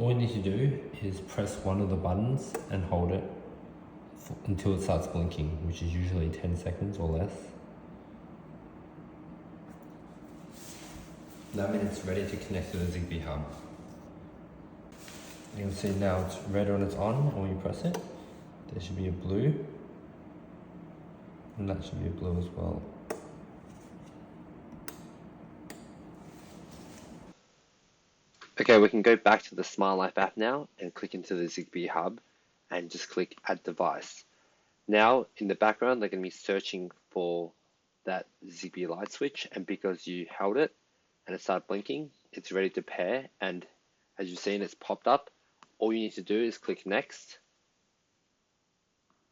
all you need to do is press one of the buttons and hold it until it starts blinking, which is usually 10 seconds or less. That means it's ready to connect to the Zigbee hub. You can see now it's red when it's on, and when you press it, there should be a blue, and that should be a blue as well. Okay, we can go back to the Smart Life app now and click into the Zigbee hub and just click Add Device. Now, in the background, they're going to be searching for that Zigbee light switch, and because you held it and it started blinking, it's ready to pair, and as you've seen, it's popped up. All you need to do is click Next,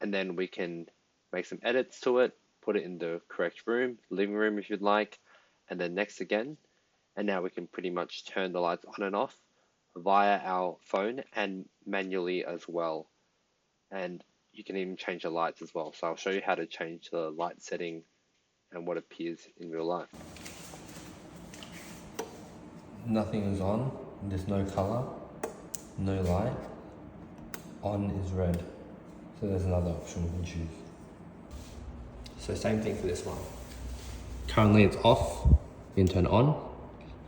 and then we can make some edits to it, put it in the correct room, living room if you'd like, and then Next again. And now we can pretty much turn the lights on and off via our phone and manually as well. And you can even change the lights as well. So I'll show you how to change the light setting and what appears in real life. Nothing is on, there's no color, no light. On is red. So there's another option we can choose. So same thing for this one. Currently it's off, you can turn it on,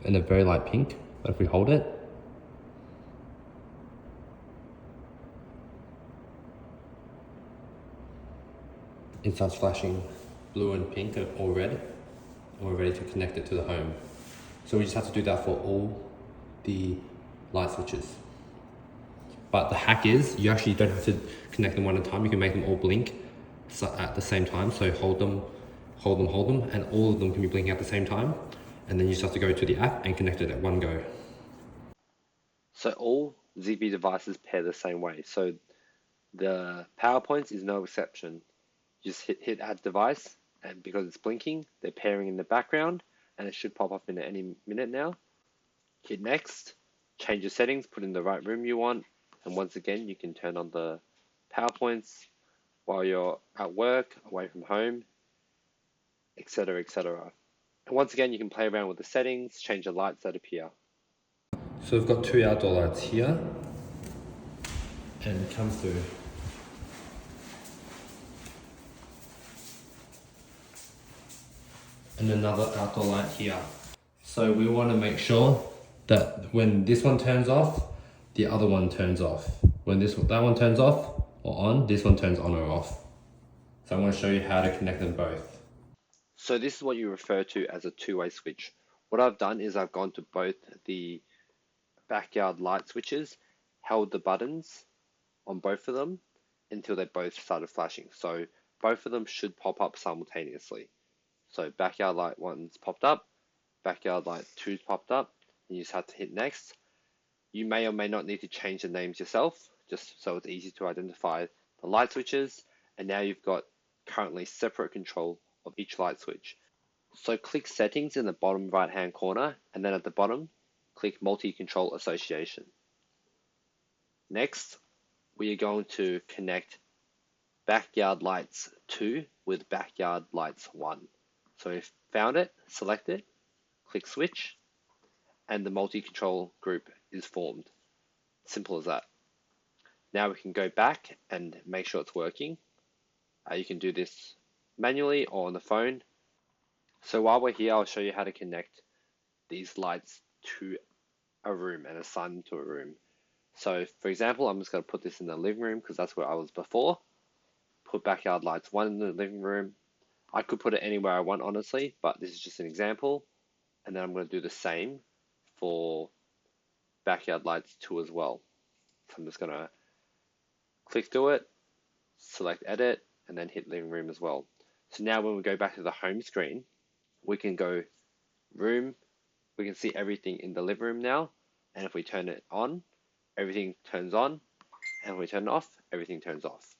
and a very light pink, but if we hold it, it starts flashing blue and pink or red, and we're ready to connect it to the home. So we just have to do that for all the light switches. But the hack is, you actually don't have to connect them one at a time, you can make them all blink at the same time. So hold them, and all of them can be blinking at the same time. And then you just have to go to the app and connect it at one go. So all Zigbee devices pair the same way. So the PowerPoints is no exception. You just hit Add Device, and because it's blinking, they're pairing in the background, and it should pop up in any minute now. Hit Next, change your settings, put in the right room you want, and once again, you can turn on the PowerPoints while you're at work, away from home, etc., etc. And once again, you can play around with the settings, change the lights that appear. So we've got 2 outdoor lights here, and come through. And another outdoor light here. So we want to make sure that when this one turns off, the other one turns off. When that one turns off or on, this one turns on or off. So I'm going to show you how to connect them both. So this is what you refer to as a two-way switch. What I've done is I've gone to both the backyard light switches, held the buttons on both of them until they both started flashing. So both of them should pop up simultaneously. So backyard light 1's popped up, backyard light 2's popped up, and you just have to hit Next. You may or may not need to change the names yourself, just so it's easy to identify the light switches. And now you've got currently separate control of each light switch. So click Settings in the bottom right hand corner, and then at the bottom, click Multi-Control Association. Next, we are going to connect Backyard Lights 2 with Backyard Lights 1. So if found it, select it, click Switch, and the multi-control group is formed. Simple as that. Now we can go back and make sure it's working. You can do this manually or on the phone. So while we're here, I'll show you how to connect these lights to a room and assign them to a room. So for example, I'm just going to put this in the living room because that's where I was before. Put backyard lights 1 in the living room. I could put it anywhere I want, honestly, but this is just an example. And then I'm going to do the same for backyard lights 2 as well. So I'm just going to click through it, select edit, and then hit living room as well. So now when we go back to the home screen, we can go room, we can see everything in the living room now. And if we turn it on, everything turns on. And if we turn it off, everything turns off.